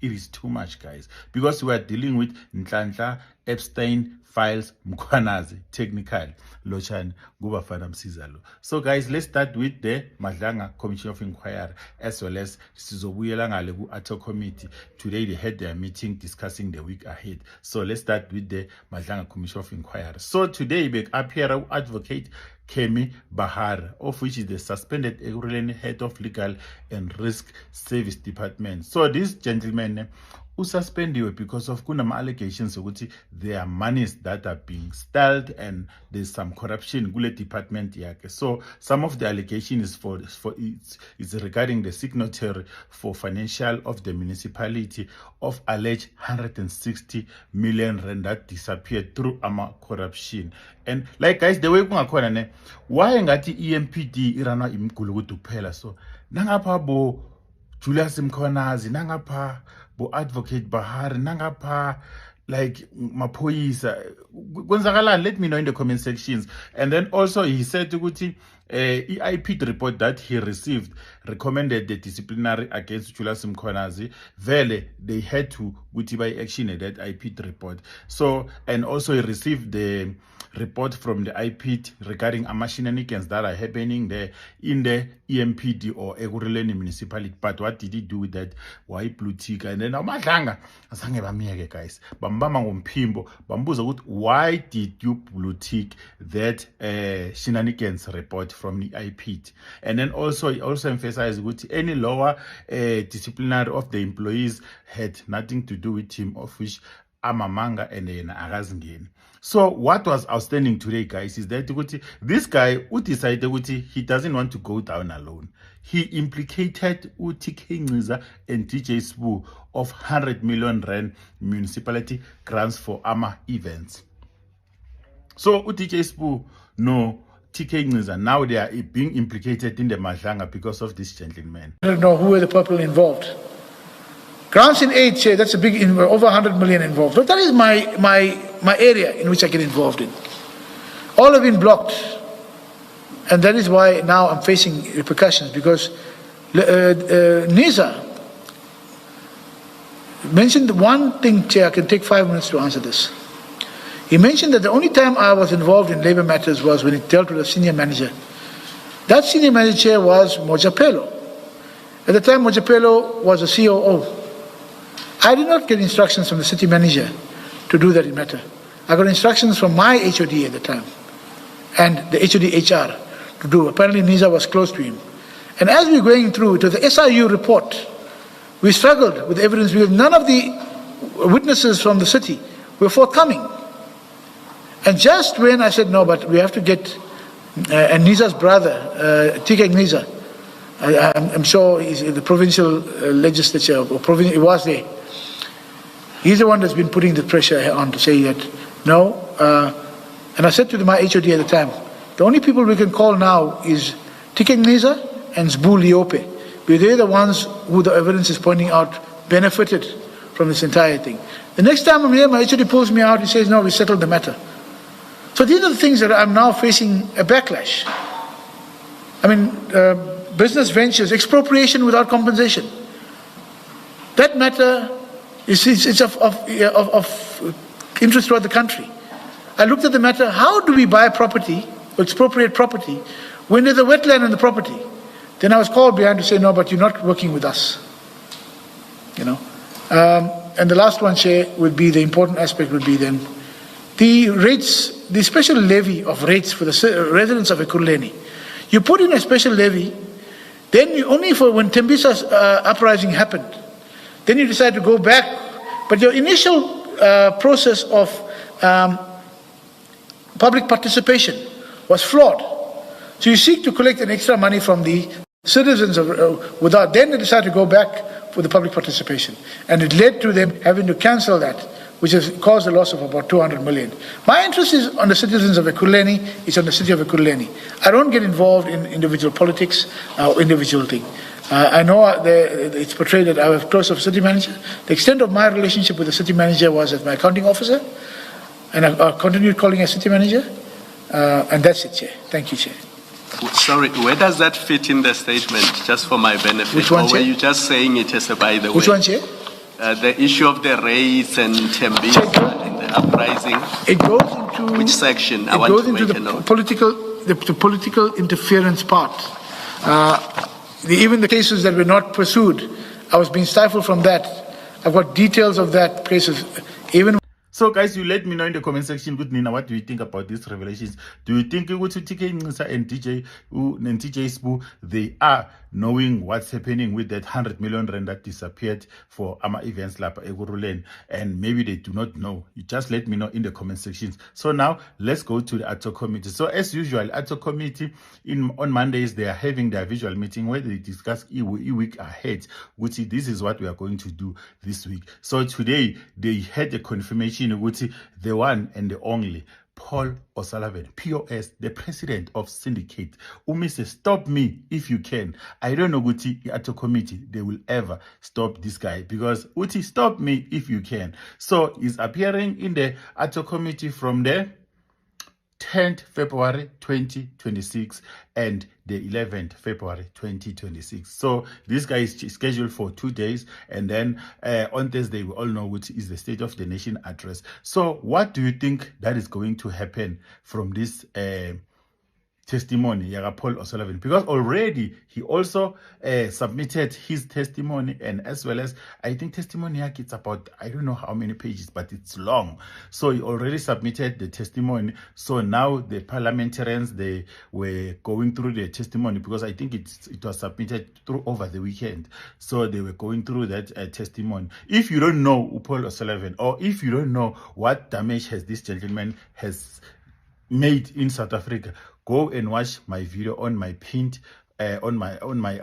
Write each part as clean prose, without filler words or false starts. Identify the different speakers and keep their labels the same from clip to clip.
Speaker 1: it is too much, guys, because we are dealing with Nhlanhla, Epstein, files, Mkhwanazi, technical, Lotshani, Gubafana Msizalo. So guys, let's start with the Madlanga Commission of Inquiry, as well as Sizobuyela Ngale Ato Committee. Today they had their meeting discussing the week ahead. So let's start with the Madlanga Commission of Inquiry. So today we up here advocate Kemi Bahar, of which is the suspended Ekurhuleni head of legal and risk service department. So this gentleman ususpendiwe because of kunama allegations ukuthi there are monies that are being stalled and there's some corruption kule department yakhe. So some of the allegations is regarding the signatory for financial of the municipality of alleged 160 million rand that disappeared through corruption. And like guys, the way kungakhona ne why ngathi EMPD irana imgulu kuphela. So nangapha bo Julius Mkhwanazi, nangapha bo advocate Bahar, nangapha like maphoyisa kwenzakalani, let me know in the comment sections. And then also he said ukuthi EIP report that he received recommended the disciplinary against Julius Mkhwanazi. Vele they had to by action at that IP report. So and also he received the report from the IP regarding shenanigans that are happening there in the EMPD or Ekurhuleni municipality. But what did he do with that? Why blue tick? And then Madlanga asange bamiyeke guys bambamba ngomphimbo bambuza ukuthi why did you blue tick that shenanigans report from the IP? And then also he also emphasized that any lower disciplinary of the employees had nothing to do with him, of which amamanga and then akazingeni. So what was outstanding today, guys, is that this guy who decided he doesn't want to go down alone. He implicated TK Ngciza and DJ Sbu of 100 million rand municipality grants for AMA events. So DJ Sbu, no, TK Ngciza, now they are being implicated in the Madlanga because of this gentleman.
Speaker 2: I don't know who are the people involved. Grants in aid, that's a big, over 100 million involved. But that is my area in which I get involved in. All have been blocked. And that is why now I'm facing repercussions, because Nisa mentioned one thing, Chair, I can take 5 minutes to answer this. He mentioned that the only time I was involved in labor matters was when he dealt with a senior manager. That senior manager was Mojapelo. At the time, Mojapelo was a COO. I did not get instructions from the city manager to do that matter. I got instructions from my HOD at the time and the HOD HR to do. Apparently Nisa was close to him. And as we were going through to the SIU report, we struggled with evidence because none of the witnesses from the city were forthcoming. And just when I said, no, but we have to get, and Nisa's brother, TK Ngciza, I'm sure he's in the provincial legislature, or he was there. He's the one that's been putting the pressure on to say that, no. And I said to my HOD at the time, the only people we can call now is TK Ngciza and Sbu Liope. Because they're the ones who the evidence is pointing out benefited from this entire thing. The next time I'm here, my HOD pulls me out, he says, no, we settled the matter. So these are the things that I'm now facing a backlash. I mean, business ventures, expropriation without compensation. That matter is of interest throughout the country. I looked at the matter, how do we buy property, or expropriate property, when there's a wetland in the property? Then I was called behind to say, no, but you're not working with us. You know. And the last one, Chair, would be the important aspect would be then the rates, the special levy of rates for the residents of Ekurhuleni. You put in a special levy, then you only for when Tembisa's uprising happened, then you decide to go back. But your initial process of public participation was flawed. So you seek to collect an extra money from the citizens without, then they decide to go back for the public participation. And it led to them having to cancel that, which has caused a loss of about 200 million. My interest is on the citizens of Ekurhuleni, it's on the city of Ekurhuleni. I don't get involved in individual politics or individual thing. I know it's portrayed that I was close of city manager. The extent of my relationship with the city manager was as my accounting officer, and I continued calling as city manager, and that's it, Chair. Thank you, Chair.
Speaker 3: Sorry, where does that fit in the statement, just for my benefit?
Speaker 2: Which one,
Speaker 3: or
Speaker 2: Chair?
Speaker 3: were you just saying it as a by the way?
Speaker 2: Which one, Chair?
Speaker 3: The issue of the raids and Tembisa and the uprising.
Speaker 2: It goes into
Speaker 3: Which section? I
Speaker 2: It
Speaker 3: want
Speaker 2: goes
Speaker 3: to
Speaker 2: into
Speaker 3: make a
Speaker 2: the
Speaker 3: note.
Speaker 2: the political interference part. Even the cases that were not pursued, I was being stifled from that. I've got details of that cases. Even
Speaker 1: So guys, you let me know in the comment section with Nina, what do you think about these revelations? Do you think TK Nxisa and TJ Sbu, they are knowing what's happening with that 100 million rand that disappeared for Ama events like Egurulen, and maybe they do not know? You just let me know in the comment sections. So now let's go to the ATO committee. So as usual, ATO committee on Mondays, they are having their visual meeting where they discuss a week ahead, which this is what we are going to do this week. So today they had a confirmation which the one and the only Paul O'Sullivan, POS, the president of Syndicate, who says, stop me if you can. I don't know Guti at a committee they will ever stop this guy, because Uti, stop me if you can. So he's appearing in the ATO committee from the 10th February 2026 and the 11th February 2026. So this guy is scheduled for 2 days, and then on Thursday we all know which is the State of the Nation address. So what do you think that is going to happen from this testimony, Yaga Paul O'Sullivan? Because already he also submitted his testimony, and as well as I think testimony it's about, I don't know how many pages, but it's long. So he already submitted the testimony. So now the parliamentarians, they were going through the testimony, because I think it was submitted through over the weekend. So they were going through that testimony. If you don't know Paul O'Sullivan, or if you don't know what damage has this gentleman has made in South Africa, go and watch my video on my pinned on my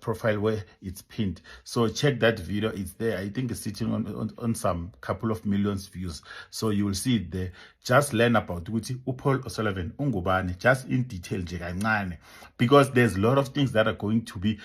Speaker 1: profile where it's pinned. So check that video, it's there. I think it's sitting on some couple of millions views, so you will see it there. Just learn about Paul O'Sullivan ungubani, just in detail nje kancane, because there's a lot of things that are going to be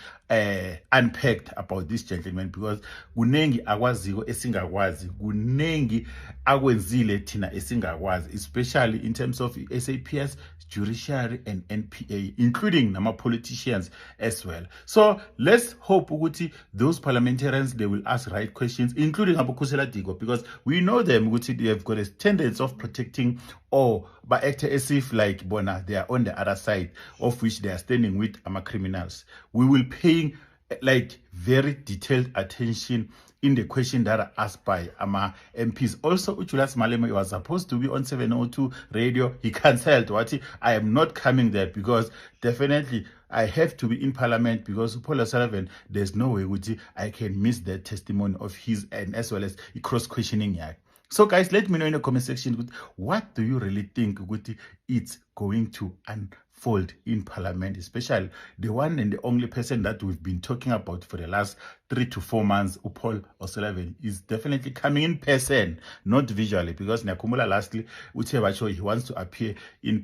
Speaker 1: unpacked about this gentleman, because kunengi akwaziko esingakwazi, kunengi akwenzile thina esingakwazi, especially in terms of SAPS, judiciary and NPA, including nama politicians as well. So let's hope ukuthi those parliamentarians, they will ask right questions, including Abukusela Digo, because we know them ukuthi they have got a tendency of protecting, or but act as if like bona they are on the other side, of which they are standing with criminals. We will pay like very detailed attention in the question that are asked by MPs. Also, Julius Malema was supposed to be on 702 radio. He cancelled. I am not coming there, because definitely I have to be in parliament, because Paul O'Sullivan, there's no way I can miss that testimony of his, and as well as cross-questioning. So guys, let me know in the comment section, what do you really think it's going to unfold in parliament, especially the one and the only person that we've been talking about for the last 3 to 4 months, Paul O'Sullivan, is definitely coming in person, not visually, because Nyakumula lastly, he wants to appear in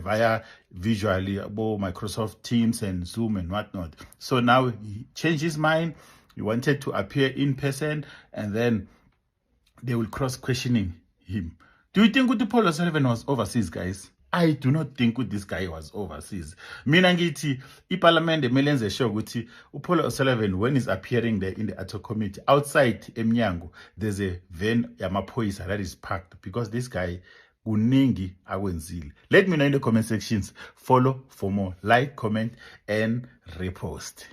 Speaker 1: via visually, about Microsoft Teams and Zoom and whatnot. So now he changed his mind. He wanted to appear in person, and then they will cross-questioning him. Do you think Paul O'Sullivan was overseas, guys? I do not think this guy was overseas. Mina ngithi iparliament emelenze sure ukuthi Paul O'Sullivan, when he's appearing there in the ATO committee, outside Emnyango, there's a van yamaphoyisa that is parked, because this guy kuningi akwenzile. Let me know in the comment sections. Follow for more. Like, comment, and repost.